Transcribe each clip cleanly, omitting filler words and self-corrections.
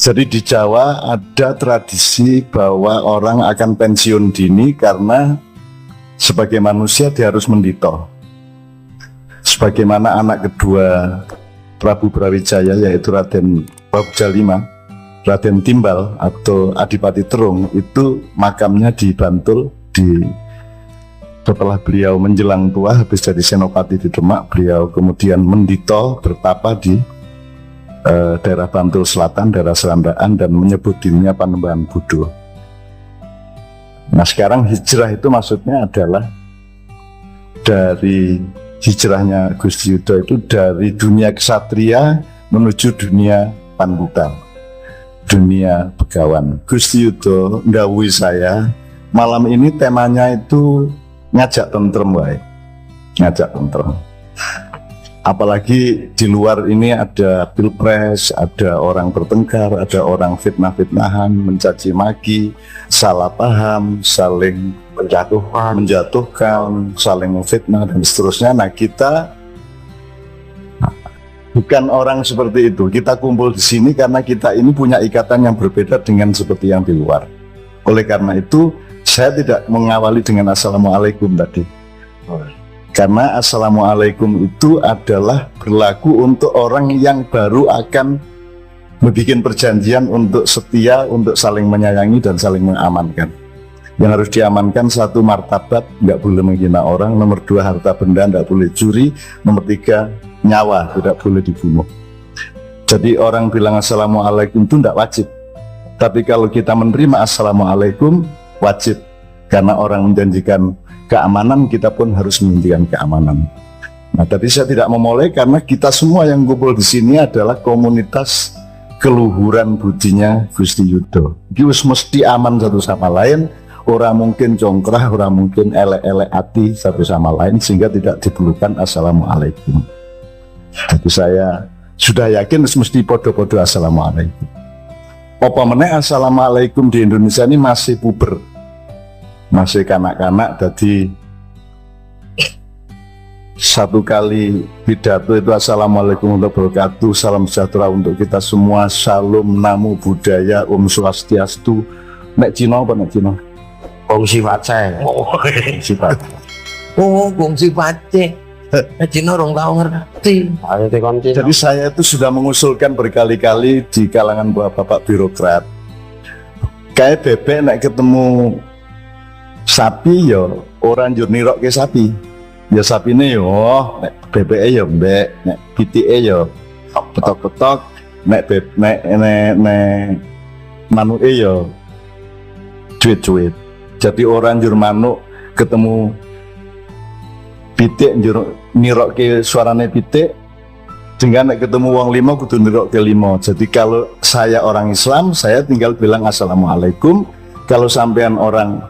Jadi di Jawa ada tradisi bahwa orang akan pensiun dini karena sebagai manusia dia harus mendito. Sebagaimana anak kedua Prabu Brawijaya yaitu Raden Bahujalima, Raden Timbal atau Adipati Terung itu makamnya di Bantul. Setelah beliau menjelang tua habis jadi senopati di Demak, beliau kemudian mendito bertapa di daerah Bantul Selatan, daerah Serandaan, dan menyebut dirinya Panembahan Budo. Nah sekarang hijrah itu maksudnya adalah dari hijrahnya Gusti Yudo itu dari dunia kesatria menuju dunia panbutan, dunia begawan. Gusti Yudo ndawuhi saya malam ini temanya itu ngajak tentrem wae, ngajak tentrem. Apalagi di luar ini ada pilpres, ada orang bertengkar, ada orang fitnah-fitnahan, mencaci maki, salah paham, saling menjatuhkan, saling memfitnah dan seterusnya. Nah kita bukan orang seperti itu. Kita kumpul di sini karena kita ini punya ikatan yang berbeda dengan seperti yang di luar. Oleh karena itu saya tidak mengawali dengan Assalamualaikum tadi. Karena Assalamualaikum itu adalah berlaku untuk orang yang baru akan membuat perjanjian untuk setia, untuk saling menyayangi dan saling mengamankan. Yang harus diamankan satu martabat, nggak boleh menghina orang. Nomor dua harta benda, nggak boleh curi. Nomor tiga nyawa, tidak boleh dibunuh. Jadi orang bilang Assalamualaikum itu nggak wajib. Tapi kalau kita menerima Assalamualaikum wajib. Karena orang menjanjikan keamanan, kita pun harus menjanjikan keamanan. Nah, tadi saya tidak memulai karena kita semua yang kumpul di sini adalah komunitas keluhuran budinya Gusti Yudo. Iki wis mesti aman satu sama lain, ora mungkin congkrah, ora mungkin elek-elek ati satu sama lain sehingga tidak diperlukan Assalamualaikum. Jadi saya sudah yakin mesti podo-podo Assalamualaikum. Apa meneh Assalamualaikum di Indonesia ini masih puber. Masih kanak-kanak, jadi satu kali pidato itu Assalamualaikum warahmatullahi wabarakatuh, salam sejahtera untuk kita semua, salam namo buddhaya, om swastiastu. Nek Cina apa nek Cina? Gong sipace. Sifat. Oh, gong sipace. Nek Cina orang tahu ngerti. Ayo tekon Cina. Jadi saya itu sudah mengusulkan berkali-kali di kalangan bapak-bapak birokrat. Kayak bebek nek ketemu sapi ya orang njur nirokke sapi. Ya sapine yo bebeke ya mbek, nek pitike ya petok-petok, nek manuke ya cuit-cuit. Jadi orang njur manuk ketemu pitik njur nirokke suarane pitik, dengan nek ketemu wong lima kudu nirokke lima. Jadi kalau saya orang Islam, saya tinggal bilang Assalamualaikum. Kalau sampean orang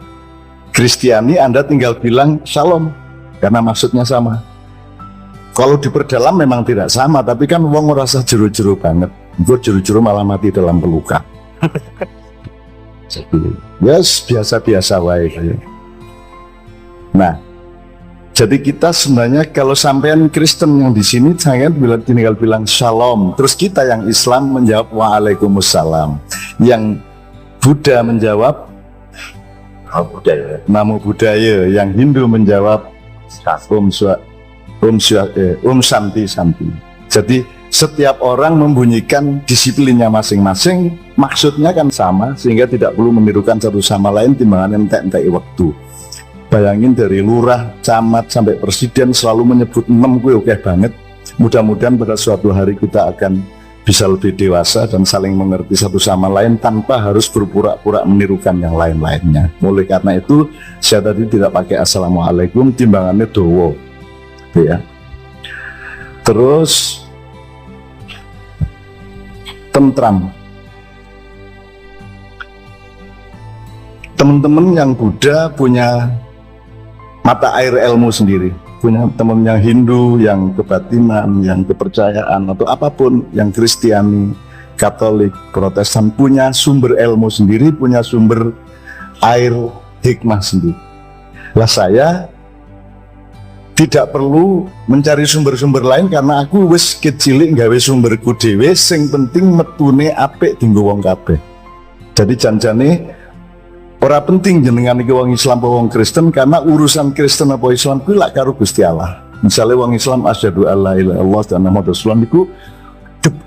Kristiani, Anda tinggal bilang Shalom, karena maksudnya sama. Kalau diperdalam memang tidak sama, tapi kan wong merasa jeru-jeru banget. Gue jeru-jeru malah mati dalam pelukan. Jadi, yes, biasa-biasa wae. Nah, jadi kita sebenarnya kalau sampean Kristen yang di sini, saya tinggal bilang Shalom. Terus kita yang Islam menjawab Waalaikumsalam. Yang Buddha menjawab Namo Buddhaya, yang Hindu menjawab Om Santi Santi. Jadi setiap orang membunyikan disiplinnya masing-masing, maksudnya kan sama, sehingga tidak perlu menirukan satu sama lain timbangan entek-entek waktu. Bayangin dari lurah, camat sampai presiden selalu menyebut 6 gue oke banget. Mudah-mudahan pada suatu hari kita akan bisa lebih dewasa dan saling mengerti satu sama lain tanpa harus berpura-pura menirukan yang lain-lainnya. Oleh karena itu, saya tadi tidak pakai Assalamualaikum, timbangannya dowo. Ya. Terus tentram. Teman-teman yang Buddha punya mata air ilmu sendiri. Punya teman yang Hindu, yang kebatinan, yang kepercayaan, atau apapun, yang Kristiani, Katolik, Protestan, punya sumber ilmu sendiri, punya sumber air hikmah sendiri. Lah saya tidak perlu mencari sumber-sumber lain karena aku wis kecilik gawe sumberku dhewe, sing penting metune apik dienggo wong kabeh. Jadi janjane ora penting jenengan iki wong Islam apa wong Kristen, karena urusan Kristen apa Islam kuwi lak karo Gusti Allah. Misalnya wong Islam asyhadu alla ilaha illallah dan Muhammad Rasulullah niku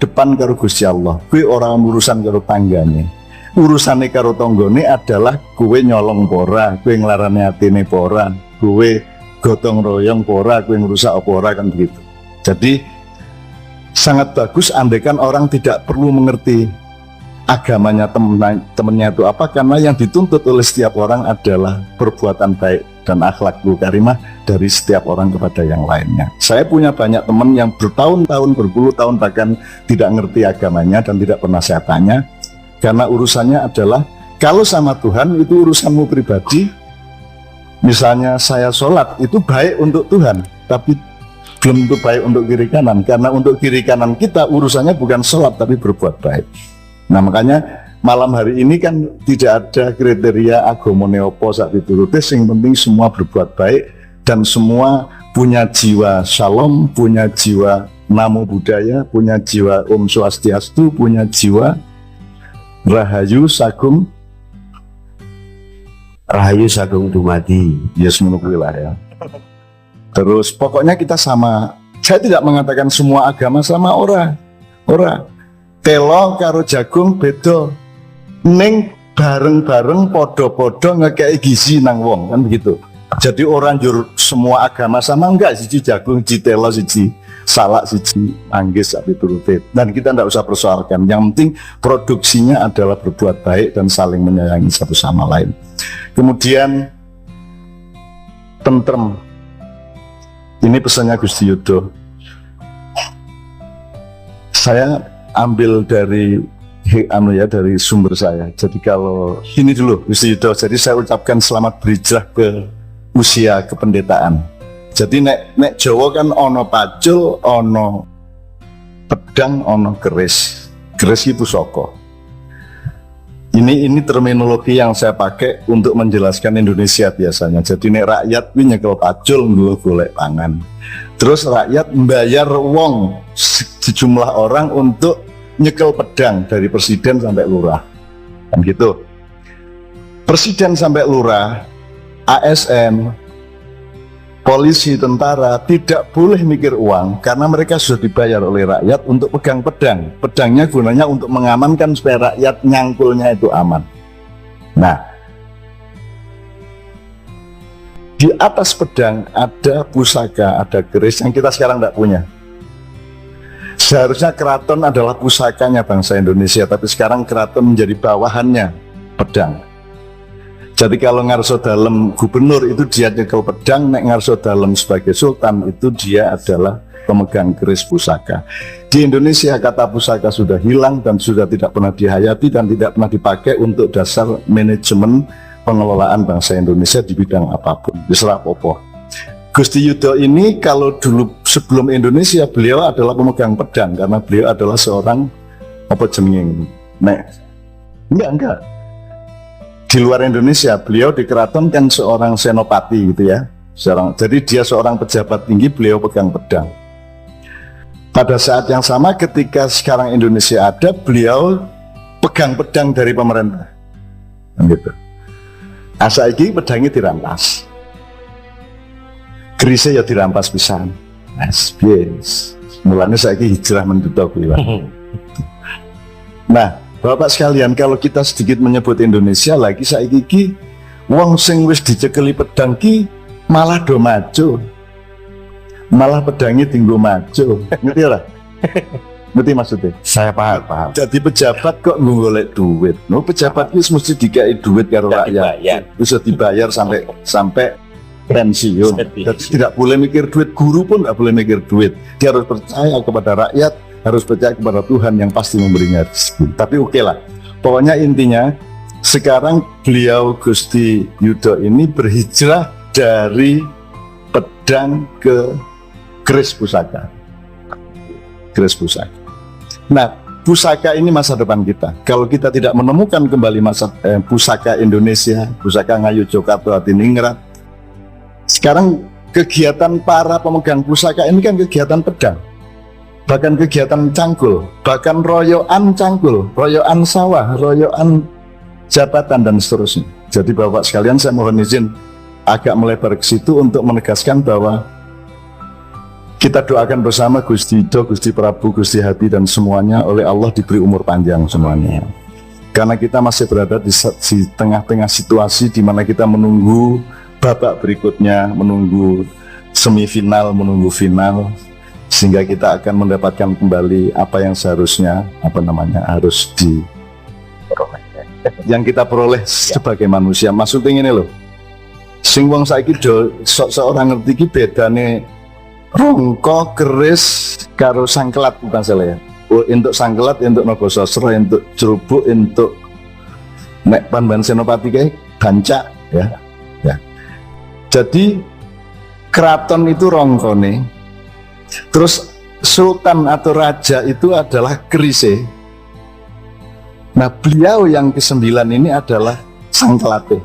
depan karo Gusti Allah. Kuwi ora urusan karo tanggane. Urusane karo tanggane adalah kowe nyolong pora, kowe nglarani atine pora, kowe gotong royong pora, kowe ngrusak apa ora, kan begitu. Jadi sangat bagus andaikan orang tidak perlu mengerti agamanya temennya itu apa, karena yang dituntut oleh setiap orang adalah perbuatan baik dan akhlakul karimah dari setiap orang kepada yang lainnya. Saya punya banyak teman yang bertahun-tahun, berpuluh tahun bahkan tidak ngerti agamanya dan tidak pernah saya tanya, karena urusannya adalah kalau sama Tuhan itu urusanmu pribadi. Misalnya saya sholat itu baik untuk Tuhan, tapi belum tentu baik untuk kiri kanan, karena untuk kiri kanan kita urusannya bukan sholat tapi berbuat baik. Nah makanya malam hari ini kan tidak ada kriteria agamane opo sak dituruti, yang penting semua berbuat baik dan semua punya jiwa shalom, punya jiwa namo buddhaya, punya jiwa om swastiastu, punya jiwa rahayu sagung dumadi. Yes, menurut lah ya. Terus pokoknya kita sama. Saya tidak mengatakan semua agama sama ora. Telo karo jagung beda. Ning bareng-bareng podo-podo ngekei gizi nang wong, kan begitu. Jadi orang jur semua agama sama enggak, siji jagung, siji telo, siji salak, siji anggis, sapi turutit. Dan kita tidak usah persoalkan. Yang penting produksinya adalah berbuat baik dan saling menyayangi satu sama lain. Kemudian tentrem. Ini pesannya Gusti Yudo. Saya ambil dari dari sumber saya. Jadi kalau ini dulu Gusti Yudo, jadi saya ucapkan selamat berhijrah ke usia kependetaan. Jadi nek Jawa kan ono pacul, ono pedang, ono keris. Keris itu pusaka. Ini terminologi yang saya pakai untuk menjelaskan Indonesia biasanya. Jadi nek rakyat kuwi nyekel pacul nggo golek pangan. Terus rakyat membayar wong sejumlah orang untuk nyekel pedang dari presiden sampai lurah. Kan gitu. Presiden sampai lurah, ASN, polisi, tentara tidak boleh mikir uang karena mereka sudah dibayar oleh rakyat untuk pegang pedang. Pedangnya gunanya untuk mengamankan supaya rakyat nyangkulnya itu aman. Nah, di atas pedang ada pusaka, ada keris yang kita sekarang tidak punya. Seharusnya keraton adalah pusakanya bangsa Indonesia, tapi sekarang keraton menjadi bawahannya pedang. Jadi kalau ngarso dalem gubernur itu dia nyekel pedang, nek ngarso dalem sebagai sultan itu dia adalah pemegang keris pusaka. Di Indonesia kata pusaka sudah hilang dan sudah tidak pernah dihayati dan tidak pernah dipakai untuk dasar manajemen pengelolaan bangsa Indonesia di bidang apapun. Diserah popo. Gusti Yudo ini kalau dulu sebelum Indonesia beliau adalah pemegang pedang karena beliau adalah seorang apa jenenge? Enggak. Di luar Indonesia, beliau di keraton kan seorang senopati gitu ya. Jadi dia seorang pejabat tinggi, beliau pegang pedang. Pada saat yang sama ketika sekarang Indonesia ada, beliau pegang pedang dari pemerintah. Gitu. Asaiki pedangnya dirampas. Kerisnya ya dirampas pisan. Yes. Mulanya saiki hijrah menduta kuwi. Nah, Bapak sekalian, kalau kita sedikit menyebut Indonesia lagi saiki iki wong sing wis dicekeli pedang ki malah do maju. Malah pedangnya tinggo maju. Ngerti ora? Ngerti maksudnya? Saya paham. Jadi pejabat kok golek duit. No, pejabat wis mesti dikai duit karo rakyat. Bisa dibayar sampai pensiun. Jadi tidak boleh mikir duit, guru pun tidak boleh mikir duit. Dia harus percaya kepada rakyat, harus percaya kepada Tuhan yang pasti memberinya rezeki. Tapi oke lah, pokoknya intinya sekarang beliau Gusti Yudo ini berhijrah dari pedang ke keris pusaka. Keris pusaka. Nah, pusaka ini masa depan kita. Kalau kita tidak menemukan kembali pusaka Indonesia, pusaka Ngayu Jokato Hatiningrat, sekarang kegiatan para pemegang pusaka ini kan kegiatan pedang, bahkan kegiatan cangkul, bahkan royoan cangkul, royoan sawah, royoan jabatan dan seterusnya. Jadi Bapak sekalian, saya mohon izin agak melebar ke situ untuk menegaskan bahwa kita doakan bersama Gusti Ido, Gusti Prabu, Gusti Hadi dan semuanya oleh Allah diberi umur panjang semuanya. Karena kita masih berada di tengah-tengah situasi di mana kita menunggu babak berikutnya, menunggu semifinal, menunggu final, sehingga kita akan mendapatkan kembali apa yang seharusnya harus yang kita peroleh sebagai manusia. Maksudnya ini loh, sing wong saiki seorang ngerti ki bedane rongko, keris karo sangkelat, bukan salah ya. Untuk sangkelat, untuk nogo sosro, untuk cerubuk, untuk nek pan senopati kayak bancak ya. Jadi keraton itu rongkone, terus sultan atau raja itu adalah kerise. Nah beliau yang ke-9 ini adalah sangkelate.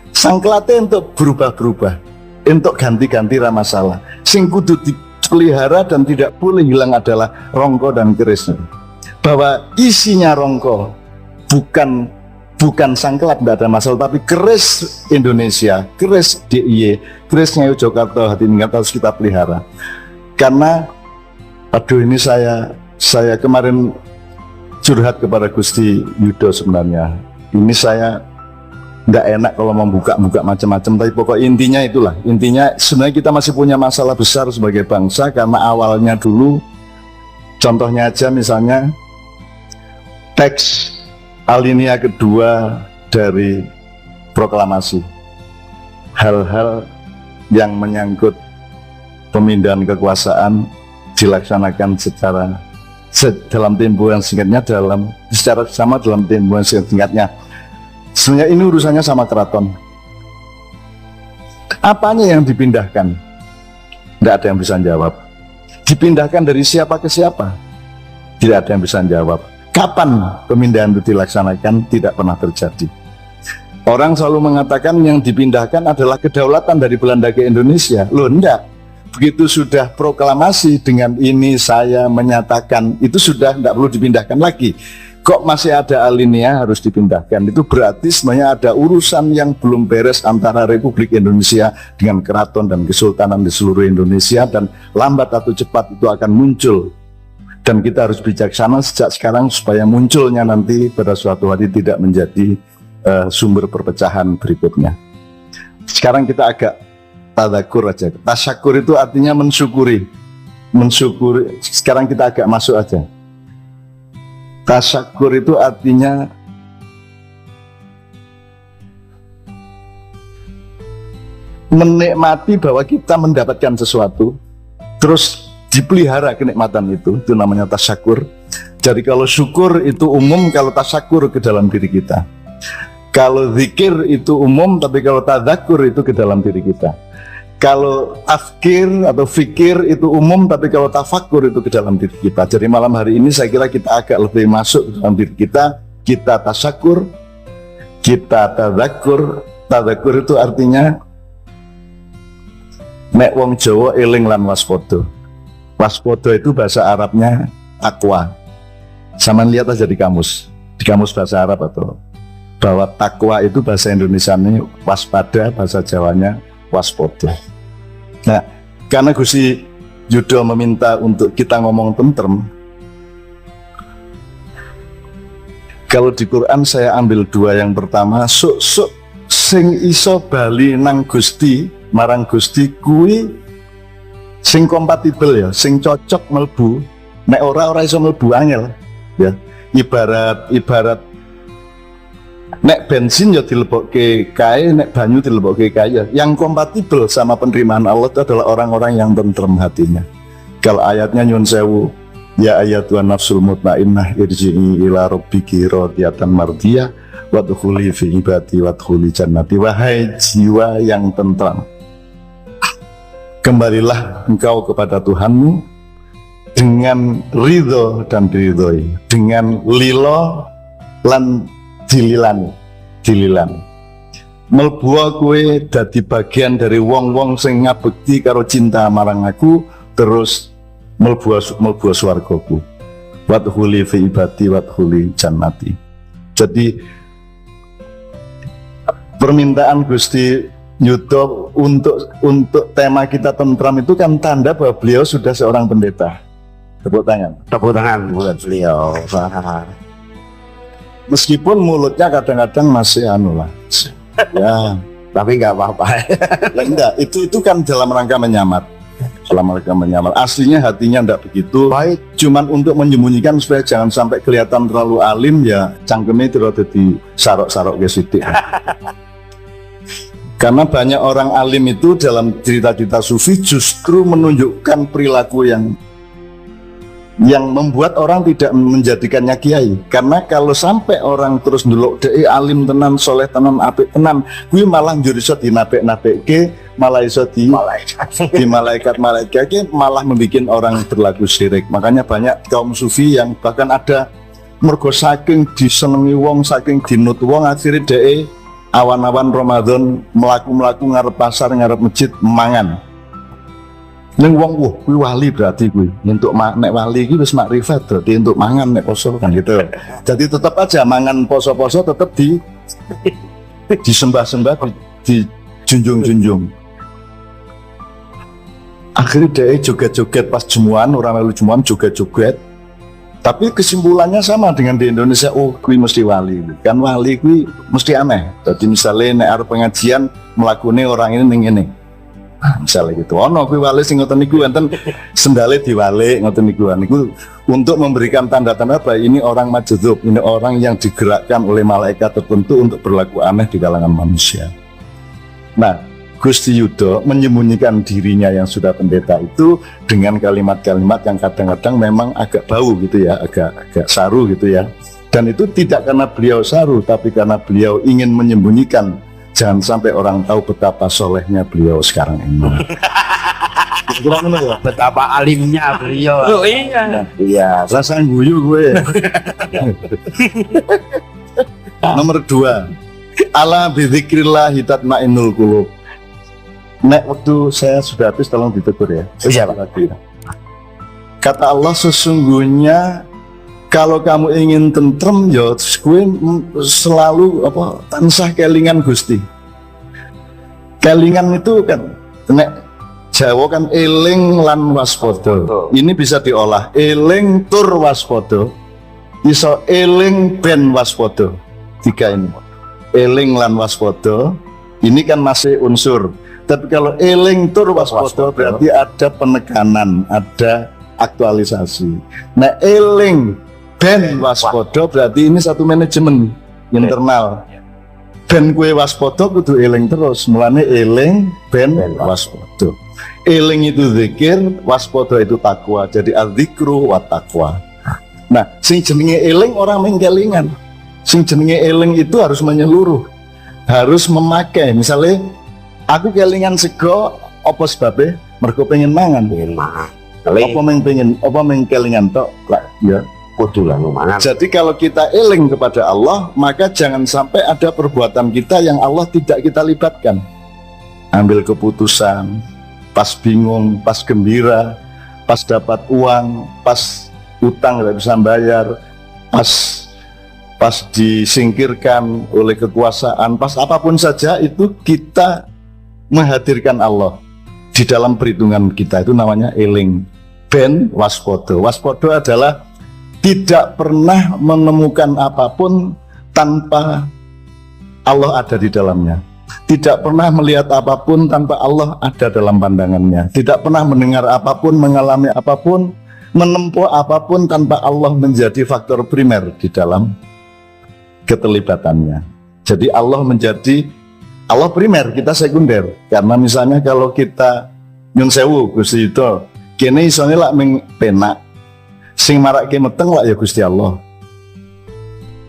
Sangkelate untuk berubah-berubah, untuk ganti-ganti masalah. Sing kudu dipelihara dan tidak boleh hilang adalah rongko dan kerisnya. Bahwa isinya rongko bukan sangkelat, tidak ada masalah, tapi keris Indonesia, keris DIY, kerisnya Yogyakarta hati ini harus kita pelihara. Karena ini saya kemarin curhat kepada Gusti Yudo sebenarnya. Ini saya nggak enak kalau membuka-buka macam-macam, tapi pokok intinya itulah. Intinya sebenarnya kita masih punya masalah besar sebagai bangsa, karena awalnya dulu, contohnya aja misalnya teks alinea kedua dari proklamasi, hal-hal yang menyangkut pemindahan kekuasaan dilaksanakan dalam tempo yang singkatnya, secara sama dalam tempo yang singkatnya. Sebenarnya ini urusannya sama keraton. Apanya yang dipindahkan? Tidak ada yang bisa jawab. Dipindahkan dari siapa ke siapa? Tidak ada yang bisa jawab. Kapan pemindahan itu dilaksanakan? Tidak pernah terjadi. Orang selalu mengatakan yang dipindahkan adalah kedaulatan dari Belanda ke Indonesia. Loh, enggak. Begitu sudah proklamasi dengan ini saya menyatakan itu sudah tidak perlu dipindahkan lagi. Kok masih ada alinea harus dipindahkan? Itu berarti sebenarnya ada urusan yang belum beres antara Republik Indonesia dengan keraton dan kesultanan di seluruh Indonesia, dan lambat atau cepat itu akan muncul. Dan kita harus bijaksana sejak sekarang supaya munculnya nanti pada suatu hari tidak menjadi sumber perpecahan berikutnya. Sekarang kita agak tadakur aja. Tasyakur itu artinya mensyukuri. Sekarang kita agak masuk aja. Tasyakur itu artinya menikmati bahwa kita mendapatkan sesuatu, terus dipelihara kenikmatan itu namanya tasyakur. Jadi kalau syukur itu umum, kalau tasyakur ke dalam diri kita. Kalau zikir itu umum, tapi kalau tadzakur itu ke dalam diri kita. Kalau tafkir atau fikir itu umum, tapi kalau tafakur itu ke dalam diri kita. Jadi malam hari ini saya kira kita agak lebih masuk ke dalam diri kita. Kita tasyakur, kita tadzakur. Tadzakur itu artinya nek wong Jawa eling lan waspada. Waspada itu bahasa Arabnya takwa. Sama lihat aja di kamus bahasa Arab, atau bahwa takwa itu bahasa Indonesianya waspada, bahasa Jawanya waspada. Nah, karena Gusti Yudo meminta untuk kita ngomong tentrem, kalau di Quran saya ambil dua. Yang pertama, sok sing iso bali nang Gusti, marang Gusti kuwi sing kompatibel ya, sing cocok melbu. Nek ora iso melbu angel ya. Ibarat nek bensin ya dilebokke kae, nek banyu dilebokke kae ya. Yang kompatibel sama penerimaan Allah itu adalah orang-orang yang tentrem hatinya. Kalau ayatnya nyun sewu, ya ayatuhan nafsul mutmainnah irji'i ila rabbiki radiyatan mardiyah wadkhuli fi ibadi wadkhuli jannati. Wahai jiwa yang tentram, kembalilah engkau kepada Tuhanmu dengan ridho dan diridhoi, dengan lilo lan dililan. Melbu kowe dadi bagian dari wong-wong sing ngabekti karo cinta marang aku, terus melbu swargaku. Wadkhuli fi ibadi wadkhuli jannati. Jadi permintaan Gusti Yudo untuk tema kita tentram itu kan tanda bahwa beliau sudah seorang pendeta. Tepuk tangan. Tepuk tangan buat beliau. Meskipun mulutnya kadang-kadang masih anu lah. Ya, Tapi nggak apa-apa. lah, enggak, itu kan dalam rangka menyamar. Dalam rangka menyamar. Aslinya hatinya enggak begitu. Baik. Cuman untuk menyembunyikan supaya jangan sampai kelihatan terlalu alim, ya cangkeme itu rada di sarok-sarok ke sidik. Karena banyak orang alim itu dalam cerita-cerita sufi justru menunjukkan perilaku yang membuat orang tidak menjadikannya kiai. Karena kalau sampai orang terus ndelok dhek alim tenan, soleh tenan, apik tenan, kuwi malah njur iso dinapik-napikke, malah iso di malaikat malah membuat orang berlaku syirik. Makanya banyak kaum sufi yang bahkan ada mergo saking disenengi wong, saking dinut wong, akhirnya dhek awan-awan Ramadan melaku-melaku ngarep pasar, ngarep masjid mangan. Neng wong kuwi wali berarti kuwi. Untuk nek wali iki wis makrifat berarti untuk mangan nek poso kan gitu. Jadi tetap aja mangan poso-poso tetap disembah-sembah, dijunjung-junjung. Akhirnya dia joget-joget pas jemuan, orang melu jemuan joget-joget. Tapi kesimpulannya sama dengan di Indonesia, oh kuwi mesti wali. Kan wali kuwi mesti aneh. Jadi misalnya nek arep pengajian mlakune orang ini ning ngene. Misalnya gitu, ono kuwi wali sing ngoten niku enten sendale diwalik ngoten niku untuk memberikan tanda-tanda bahwa ini orang majdzub, ini orang yang digerakkan oleh malaikat tertentu untuk berlaku aneh di kalangan manusia. Nah, Gusti Yudo menyembunyikan dirinya yang sudah pendeta itu dengan kalimat-kalimat yang kadang-kadang memang agak bau gitu ya, agak saru gitu ya. Dan itu tidak karena beliau saru, tapi karena beliau ingin menyembunyikan. Jangan sampai orang tahu betapa solehnya beliau sekarang ini. Betapa alimnya beliau. Oh iya. Iya, rasa guyu gue. Nomor 2, ala bidzikrillah tatmainnul qulub. Nek waktu saya sudah habis, tolong ditegur ya. Iya, Pak. Kata Allah, sesungguhnya kalau kamu ingin tentrem ya gue selalu tansah kelingan Gusti. Kelingan itu kan nek Jawa kan eling lan waspada. Ini bisa diolah eling tur waspada. Iso eling ben waspada. 3 ini. Eling lan waspada ini kan masih unsur. Tapi kalau eling tur waspada berarti ada penekanan, ada aktualisasi. Nah eling ben waspada berarti ini satu manajemen internal. Ben kue waspada kudu eling terus. Mulane eling ben waspada. Eling itu zikir, waspada itu takwa. Jadi adzikru wa taqwa. Nah, sing jenenge eling orang mengkelingan. Sing jenenge eling itu harus menyeluruh. Harus memakai. Misalnya aku kelingan sego apa sebabe mergo pengen mangan. Pengen mangan. Apa mengkelingan tok lah ya. Jadi kalau kita eling kepada Allah, maka jangan sampai ada perbuatan kita yang Allah tidak kita libatkan. Ambil keputusan, pas bingung, pas gembira, pas dapat uang, pas utang tidak bisa bayar, pas disingkirkan oleh kekuasaan, pas apapun saja itu kita menghadirkan Allah di dalam perhitungan kita. Itu namanya eling. Ben waspodo. Waspodo adalah tidak pernah menemukan apapun tanpa Allah ada di dalamnya. Tidak pernah melihat apapun tanpa Allah ada dalam pandangannya. Tidak pernah mendengar apapun, mengalami apapun, menempuh apapun tanpa Allah menjadi faktor primer di dalam keterlibatannya. Jadi Allah primer, kita sekunder. Karena misalnya kalau kita nyun sewu Gusti itu kene isone lak ming penak sing marake meteng lah ya Gusti Allah.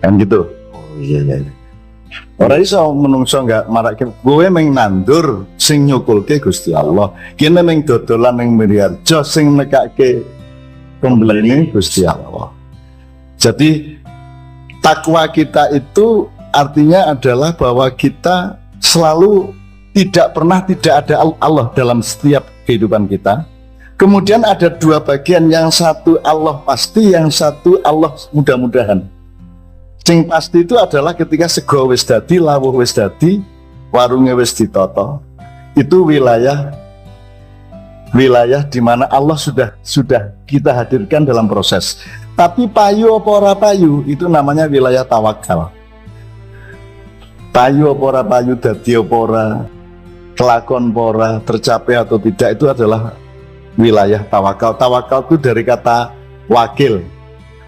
Kan gitu. Oh iya. Ora iso menungso enggak marake kowe meng nandur sing nyukulke Gusti Allah. Kene meng dodolan ning Miriarjo sing nekake pembeline Gusti Allah. Jadi takwa kita itu artinya adalah bahwa kita selalu tidak pernah tidak ada Allah dalam setiap kehidupan kita. Kemudian ada dua bagian, yang satu Allah pasti, yang satu Allah mudah-mudahan. Sing pasti itu adalah ketika sego wis dadi, lawuh wis dadi, warunge wis ditata. Itu wilayah di mana Allah sudah kita hadirkan dalam proses. Tapi payu apa ora payu itu namanya wilayah tawakal. Payu apa ora payu, dadi apa ora, kelakon apa ora, tercapai atau tidak, itu adalah wilayah tawakal. Tawakal itu dari kata wakil.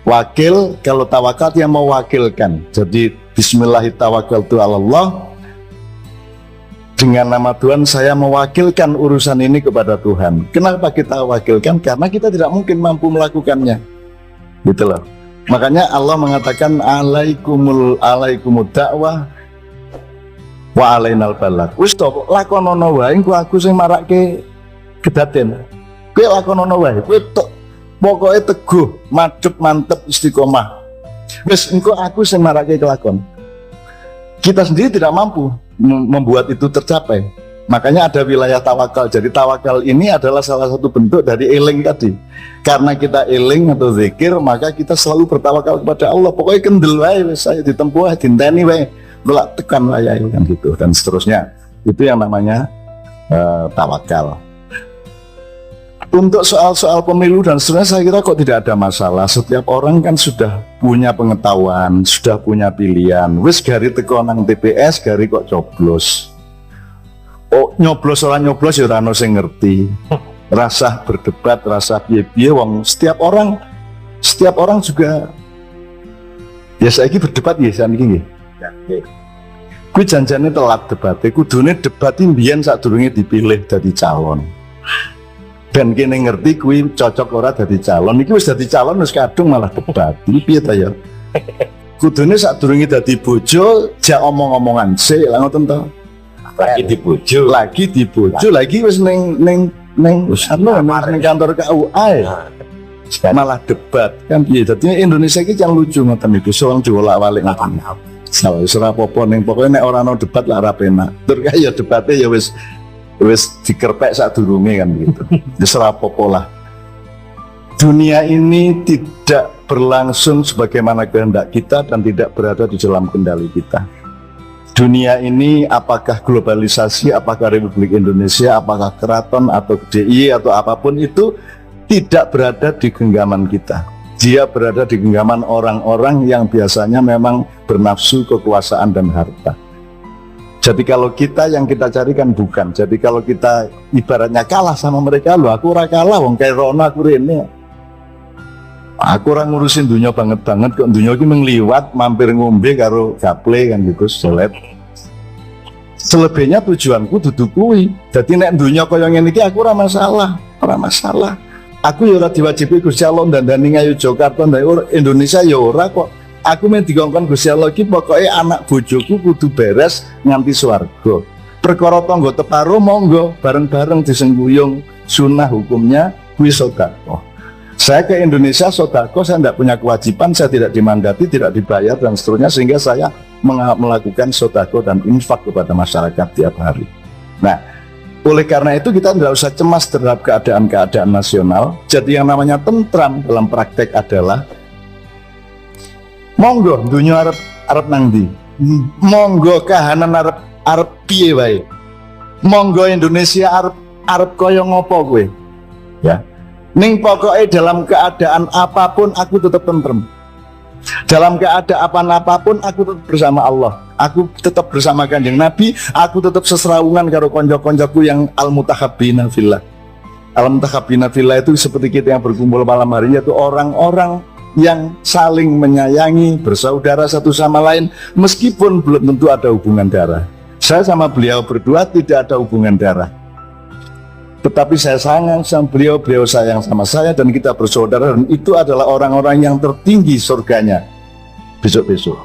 Wakil, kalau tawakal dia mewakilkan. Jadi bismillahirrahmanirrahim, dengan nama Tuhan saya mewakilkan urusan ini kepada Tuhan. Kenapa kita wakilkan? Karena kita tidak mungkin mampu melakukannya, gitu loh. Makanya Allah mengatakan alaikumud dakwah wa alainal balagh. Wis to lakonono wae engko aku sing marake kedaten. Kowe lakonono wae. Kowe tok pokoke teguh, madhep, mantep, istiqomah. Wis engko aku sing marake kelakon. Kita sendiri tidak mampu membuat itu tercapai. Makanya ada wilayah tawakal. Jadi tawakal ini adalah salah satu bentuk dari eling tadi. Karena kita eling atau zikir, maka kita selalu bertawakal kepada Allah. Pokoknya kendel wae wis saya ditempuh, dinteni wae. Belak tekan layar kan gitu dan seterusnya. Itu yang namanya tawakal. Untuk soal-soal pemilu dan seterusnya saya kira kok tidak ada masalah. Setiap orang kan sudah punya pengetahuan, sudah punya pilihan. Wis gari teko nang TPS, gari kok coblos. Oh, nyoblos orang nyoblos ya ora ono sing ngerti. Rasa berdebat, rasa piye-piye wong setiap orang juga ya saiki berdebat ya saniki nggih. Kuwi janjane telat debatnya, kudune debati mbiyen sadurunge dipilih dadi calon. Dan kene ngerti kuwi cocok ora dadi calon. Iki wis dadi calon wis kadung malah debat. Iki piye ta ya? Kudune sadurunge dadi bojo jak omong-omongan sik lha ngoten to. Lagi dibojo, lagi wis ning kantor KUA. Malah debat kan piye. Dadi Indonesia iki yang lucu ngoten niku, soal diolak-walik ngoten. Salah wis ora apa-apa ning pokoke nek ora ono debat lah ora penak. Tur kae ya debate ya wis dikerpek sadurunge kan gitu. Wis ora apa-apa lah. Dunia ini tidak berlangsung sebagaimana kehendak kita dan tidak berada di dalam kendali kita. Dunia ini apakah globalisasi, apakah Republik Indonesia, apakah keraton atau DIY atau apapun itu tidak berada di genggaman kita. Dia berada di genggaman orang-orang yang biasanya memang bernafsu kekuasaan dan harta. Jadi kalau kita yang kita carikan bukan. Jadi kalau kita ibaratnya kalah sama mereka, loh aku ora kalah, wong kayak Rono aku rene. Aku orang ngurusin dunia banget kok, dunia ini mengliwat mampir ngombe karo gaple kan gitu, solet. Selebihnya tujuanku duduk kuwi. Jadi nek dunia kaya ngene iki aku ora masalah. Aku ya ora diwajibi Gusti Allah dandani ngayu Jakarta ndak Indonesia ya ora kok. Aku men dikongkon Gusti Allah iki pokoke anak bojoku kudu beres nganti swarga. Perkara tangga teparo monggo bareng-bareng disengguyung, sunah hukumnya kuwi sedekah. Saya ke Indonesia sedekah, saya tidak punya kewajiban, saya tidak dimandati, tidak dibayar dan seterusnya, sehingga saya melakukan sedekah dan infak kepada masyarakat tiap hari. Nah, oleh karena itu kita tidak usah cemas terhadap keadaan-keadaan nasional. Jadi yang namanya tentram dalam praktek adalah monggo dunia arep nang ndi, monggo kahanan arep piye wae, monggo Indonesia arep kaya ngopo kowe, ya. Ning pokoknya dalam keadaan apapun aku tetap tentrem. Dalam keadaan apapun aku tetap bersama Allah. Aku tetap bersama Kanjeng Nabi. Aku tetap sesrawungan karo konco-koncoku yang al-mutahabbina fillah. Al-mutahabbina fillah itu seperti kita yang berkumpul malam hari, yaitu orang-orang yang saling menyayangi, bersaudara satu sama lain, meskipun belum tentu ada hubungan darah. Saya sama beliau berdua tidak ada hubungan darah, tetapi saya sayang sama beliau, beliau sayang sama saya, dan kita bersaudara, dan itu adalah orang-orang yang tertinggi surganya besok-besok.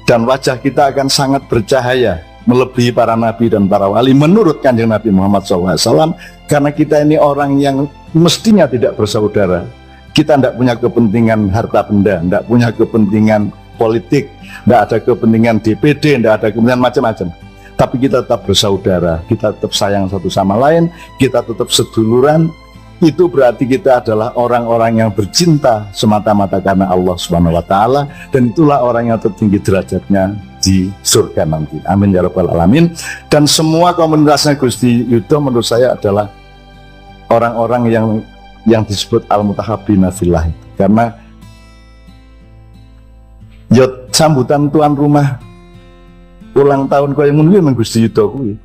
Dan wajah kita akan sangat bercahaya, melebihi para nabi dan para wali menurut Kanjeng Nabi Muhammad SAW, karena kita ini orang yang mestinya tidak bersaudara. Kita tidak punya kepentingan harta benda, tidak punya kepentingan politik, tidak ada kepentingan DPD, tidak ada kepentingan macam-macam. tapi kita tetap bersaudara, kita tetap sayang satu sama lain, kita tetap seduluran. Itu berarti kita adalah orang-orang yang bercinta semata-mata karena Allah Subhanahu wa Ta'ala, dan itulah orang yang tertinggi derajatnya di surga nanti. Amin ya rabbal alamin. Dan semua komunitasnya Gusti Yudo menurut saya adalah orang-orang yang disebut al-mutahabbina fillah, karena yot sambutan tuan rumah ulang tahun kaya ngono nang Gusti Yudo kuwi.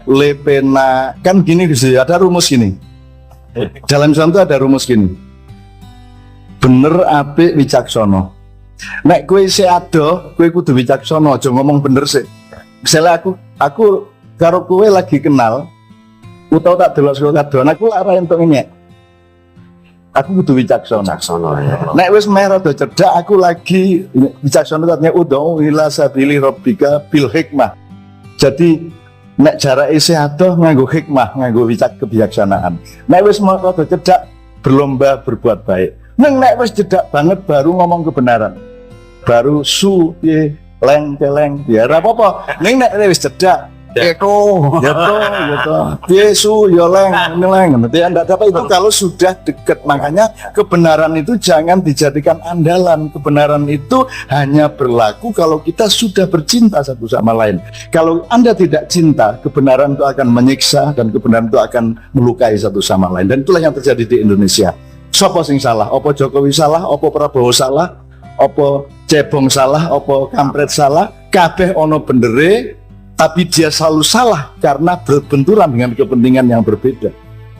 Lepena kan gini Gusti, ada rumus gini. Dalam Islam itu ada rumus gini. Bener apik wicaksana. Nek kowe isih ado, kowe kudu wicaksana, aja ngomong bener sih. Misalnya aku karo kowe lagi kenal, utawa tak delok saka kadon, aku ora entuk nyek. Aku kudu wicaksana. Nek wis meh rada cedhak, aku lagi wicaksana artinya udhu ila sabili rabbika bil hikmah. Jadi nek jarake isih adoh nganggo hikmah, nganggo kebijaksanaan. Nek wis rada cedhak, berlomba berbuat baik. Nek wis cedhak banget baru ngomong kebenaran. Baru leng teleng ya ora apa-apa. Ning nek wis cedhak Yesu yoleng nanti Anda dapat itu kalau sudah dekat. Makanya kebenaran itu jangan dijadikan andalan. Kebenaran itu hanya berlaku kalau kita sudah bercinta satu sama lain. Kalau Anda tidak cinta, kebenaran itu akan menyiksa dan kebenaran itu akan melukai satu sama lain. Dan itulah yang terjadi di Indonesia. Sopo sing salah? Opo Jokowi salah? Opo Prabowo salah? Opo Cebong salah? Opo Kampret salah? Kabeh ono bendere, tapi dia selalu salah karena berbenturan dengan kepentingan yang berbeda.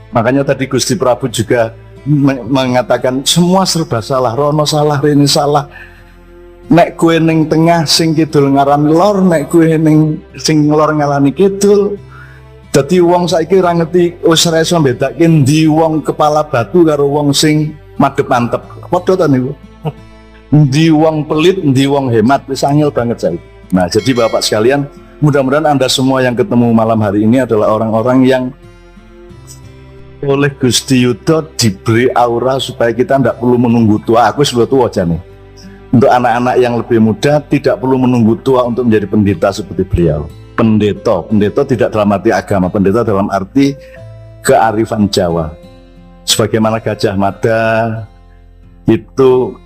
Makanya tadi Gusti Prabu juga mengatakan semua serba salah, Rono salah, Rene salah. Nek kue ning tengah sing kidul ngaran lor, nek kue ning sing lor ngalani kidul. Dadi wong saiki ora ngerti wis ora iso mbedake ndi wong kepala batu karo wong sing madhep mantep. Padha ta niku. Ndi wong pelit, ndi wong hemat, wis angel banget saiki. Nah, jadi Bapak sekalian, mudah-mudahan Anda semua yang ketemu malam hari ini adalah orang-orang yang oleh Gusti Yudo diberi aura supaya kita tidak perlu menunggu tua. Aku sudah tua aja nih. Untuk anak-anak yang lebih muda tidak perlu menunggu tua untuk menjadi pendeta seperti beliau. Pendeta tidak dalam arti agama, pendeta dalam arti kearifan Jawa. Sebagaimana Gajah Mada itu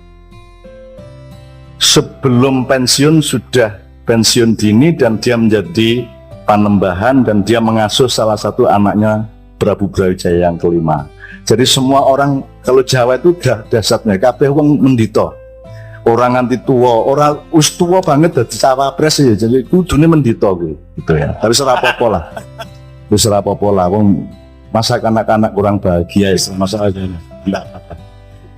sebelum pensiun sudah pensiun dini dan dia menjadi panembahan dan dia mengasuh salah satu anaknya Prabu Brawijaya yang kelima. Jadi semua orang kalau Jawa itu udah dasarnya kabeh wong mendito. Orang nganti tua, orang us tua banget dadi cawapres ya. Jadi kudune mendito gitu ya. Tapi ora apa-apa lah. Wis ora apa-apa lah wong masa anak-anak kurang bahagia ya masa aja.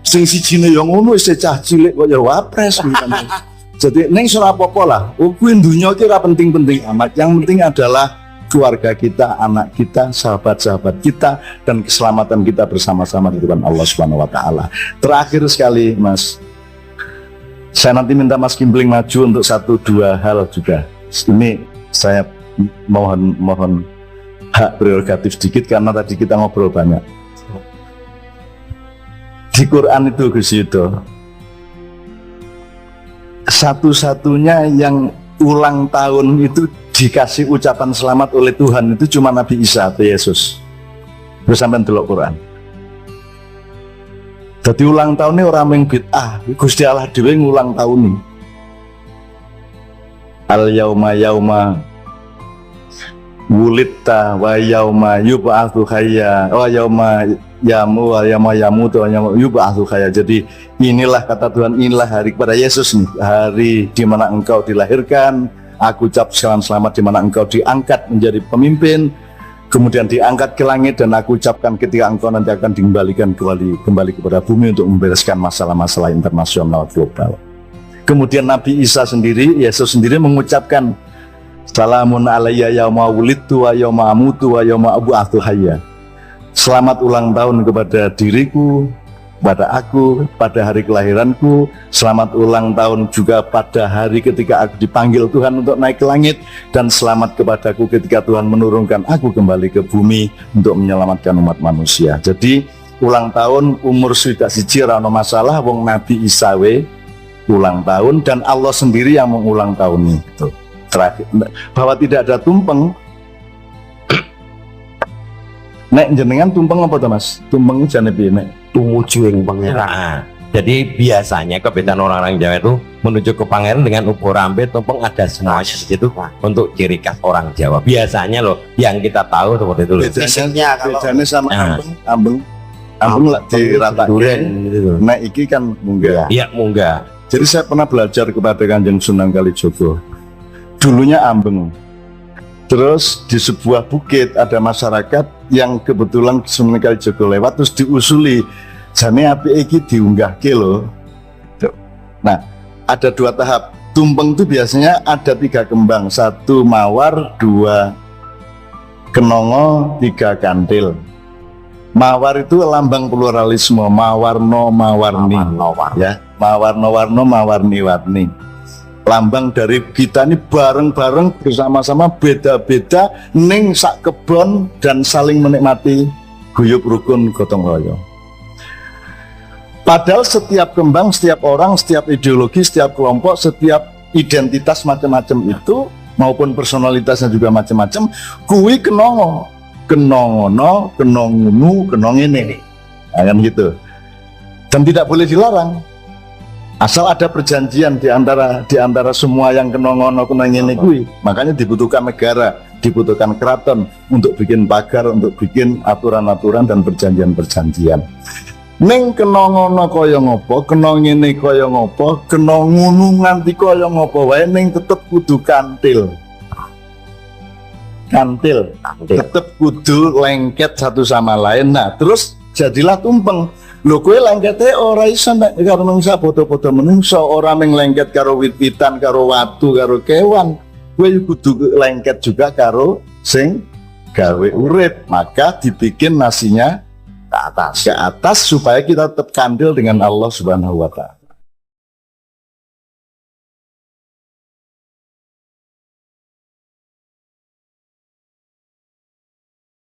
Sing sijine yo ngono wis cah cilik kok ya wapres gitu. Jadi neng ora apa-apa lah. Kuwi dunya iki ora penting-penting amat. Yang penting adalah keluarga kita, anak kita, sahabat-sahabat kita, dan keselamatan kita bersama-sama di depan Allah Subhanahu wa Ta'ala. Terakhir sekali, Mas, saya nanti minta Mas Kimpling maju untuk 1-2 hal juga. Ini saya mohon hak prerogatif sedikit karena tadi kita ngobrol banyak. Di Quran itu Gus Yudo, satu-satunya yang ulang tahun itu dikasih ucapan selamat oleh Tuhan itu cuma Nabi Isa atau Yesus. Bersampai delok Quran. Jadi ulang tahun ini orang yang bid'ah. Gusti Allah dhewe ngulang tahun ini. Al yauma yauma wulidta wa yauma yub'atsu hayya wa yauma yamu wa yauma yamutu wa yauma yub'atsu hayya. Jadi inilah kata Tuhan, inilah hari kepada Yesus nih, hari di mana engkau dilahirkan. Aku ucap selamat di mana engkau diangkat menjadi pemimpin, kemudian diangkat ke langit, dan aku ucapkan ketika engkau nanti akan dikembalikan kembali kepada bumi untuk membereskan masalah-masalah internasional global. Kemudian Nabi Isa sendiri, Yesus sendiri mengucapkan Salamun alayya yauma wulidtu wa yauma amutu wa yauma ub'atsu hayya. Selamat ulang tahun kepada diriku, pada aku, pada hari kelahiranku. Selamat ulang tahun juga pada hari ketika aku dipanggil Tuhan untuk naik ke langit, dan selamat kepadaku ketika Tuhan menurunkan aku kembali ke bumi untuk menyelamatkan umat manusia. Jadi ulang tahun umur sudah siji ora ono masalah, wong Nabi Isa we ulang tahun dan Allah sendiri yang mengulang tahun itu. terakhir bahwa tidak ada tumpeng. Nek jenengan tumpeng apa to Mas? Tumpeng jane piye nek? Tumuju ing pangeran. Nah, jadi biasanya kebiasaan orang-orang Jawa itu menuju ke pangeran dengan ukur rampe tumpeng ada semuanya di situ untuk ciri khas orang Jawa. Biasanya loh yang kita tahu seperti itu loh. Bedanya sama ambeng lah diratakan. Gitu. Nek iki kan munggah. Iya munggah. Jadi saya pernah belajar kepada Kanjeng Sunan Kalijogo. Dulunya ambeng. Terus di sebuah bukit ada masyarakat yang kebetulan Sunan Kalijogo lewat terus diusuli. Jane api iki diunggahke lho. Nah, ada 2 tahap. Tumpeng itu biasanya ada 3 kembang, 1 mawar, 2 kenongo, 3 kantil. Mawar itu lambang pluralisme, mawarno mawarni, ya, mawarno-warno mawarni-warni. Lambang dari kita ini bareng-bareng bersama-sama beda-beda ning sak kebon dan saling menikmati guyub rukun gotong royong. Padahal setiap kembang, setiap orang, setiap ideologi, setiap kelompok, setiap identitas macam-macam itu maupun personalitasnya juga macam-macam, kuwi kenongo, kenongono, kenongunu, kenongene, nah, kan gitu. Dan tidak boleh dilarang. Asal ada perjanjian di antara semua yang kenongono kenongene kuwi. Makanya dibutuhkan negara, dibutuhkan keraton untuk bikin pagar, untuk bikin aturan-aturan dan perjanjian-perjanjian. Ning kenongono kaya ngopo, kenongene kaya ngopo, kenongunu nganti kaya ngopo wae ning tetep kudu kantil. Kantil. Tetep kudu lengket satu sama lain. Nah, terus jadilah tumpeng. Lho kowe lengkete ora iso nek karo menungsa foto-foto menungsa, ora mung lengket karo wit-witan, karo watu, karo kewan. Kowe kudu lengket juga karo sing gawe urip. Maka dibikin nasinya ke atas supaya kita tetap kandil dengan Allah Subhanahu wa Ta'ala.